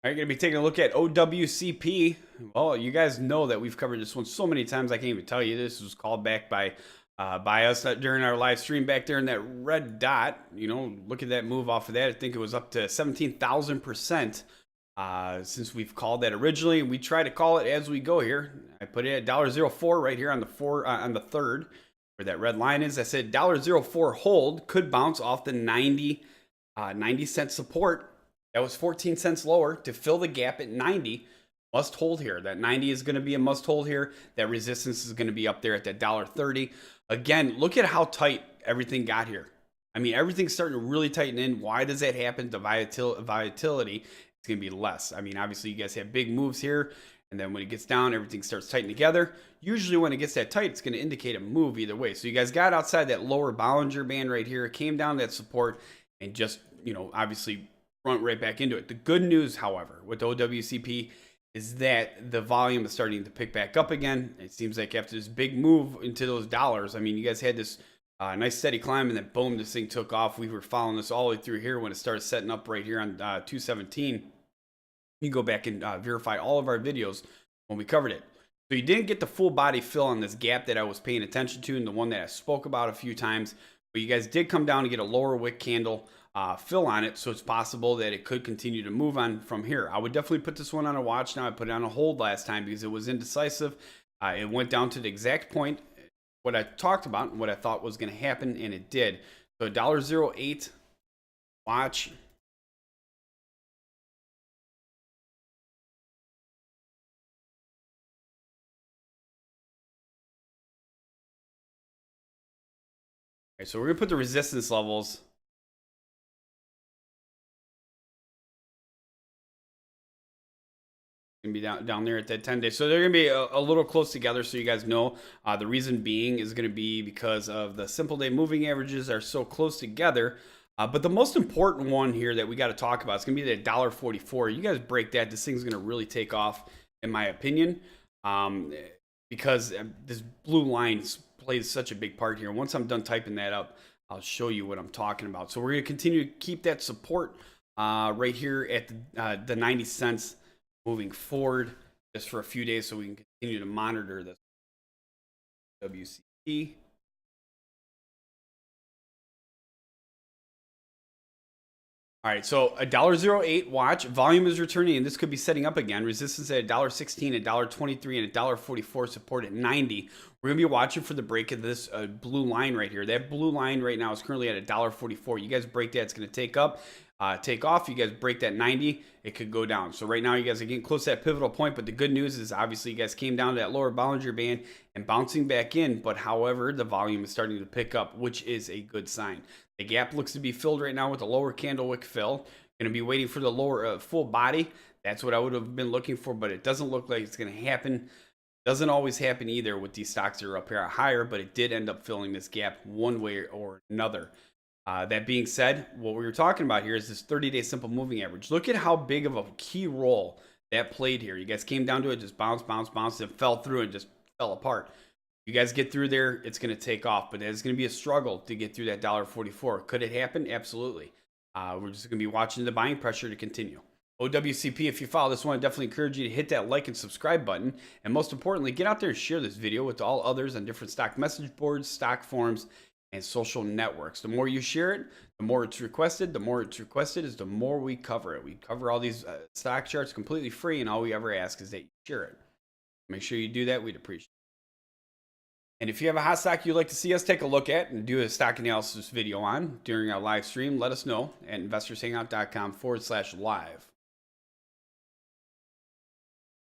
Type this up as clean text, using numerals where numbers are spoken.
All right, going to be taking a look at OWCP. Well, you guys know that we've covered this one so many times I can't even tell you. This was called back by us during our live stream back there in that red dot. You know, look at that move off of that. I think it was up to 17,000% since we've called that originally. We try to call it as we go here. I put it at $0.04 right here on the third where that red line is. I said $0.04 hold could bounce off the 90 cent support. That was 14 cents lower to fill the gap at 90. Must hold here. That 90 is going to be a must hold here. That resistance is going to be up there at that $1.30. Again, look at how tight everything got here. I mean, everything's starting to really tighten in. Why does that happen? The volatility is going to be less. I mean, obviously, you guys have big moves here. And then when it gets down, everything starts tightening together. Usually when it gets that tight, it's going to indicate a move either way. So you guys got outside that lower Bollinger Band right here, came down that support, and just, you know, obviously run right back into it. The good news, however, with OWCP is that the volume is starting to pick back up again. It seems like after this big move into those dollars, I mean, you guys had this nice steady climb, and then boom, this thing took off. We were following this all the way through here when it started setting up right here on 217. You go back and verify all of our videos when we covered it. So you didn't get the full body fill on this gap that I was paying attention to and the one that I spoke about a few times. But you guys did come down and get a lower wick candle fill on it, so it's possible that it could continue to move on from here. I would definitely put this one on a watch now. I put it on a hold last time because it was indecisive. It went down to the exact point what I talked about and what I thought was going to happen, and it did. So $0.08 watch. Okay, so we're gonna put the resistance levels. Gonna be down there at that 10-day, so they're gonna be a little close together, so you guys know. The reason being is gonna be because of the simple day moving averages are so close together. But the most important one here that we got to talk about is gonna be that $1.44. You guys break that, this thing's gonna really take off, in my opinion, because this blue line plays such a big part here. Once I'm done typing that up, I'll show you what I'm talking about. So we're going to continue to keep that support right here at the 90 cents moving forward just for a few days so we can continue to monitor this WCP. All right, so $0.08 watch. Volume is returning, and this could be setting up again. Resistance at $1.16, $1.23, and $1.44. Support at 90. We're going to be watching for the break of this blue line right here. That blue line right now is currently at $1.44. You guys break that, it's going to take off. You guys break that 90, it could go down. So right now, you guys are getting close to that pivotal point, but the good news is obviously you guys came down to that lower Bollinger Band and bouncing back in, but however, the volume is starting to pick up, which is a good sign. The gap looks to be filled right now with a lower candle wick fill. Going to be waiting for the lower full body. That's what I would have been looking for, but it doesn't look like it's going to happen. Doesn't always happen either with these stocks that are up here higher, but it did end up filling this gap one way or another. That being said, what we were talking about here is this 30-day simple moving average. Look at how big of a key role that played here. You guys came down to it, just bounce, and fell through and just fell apart. You guys get through there, it's going to take off, but it's going to be a struggle to get through that $1.44. Could it happen? Absolutely. We're just going to be watching the buying pressure to continue. OWCP, if you follow this one, I definitely encourage you to hit that like and subscribe button. And most importantly, get out there and share this video with all others on different stock message boards, stock forums, and social networks. The more you share it, the more it's requested. The more it's requested is the more we cover it. We cover all these stock charts completely free, and all we ever ask is that you share it. Make sure you do that. We'd appreciate it. And if you have a hot stock you'd like to see us take a look at and do a stock analysis video on during our live stream, let us know at investorshangout.com/live.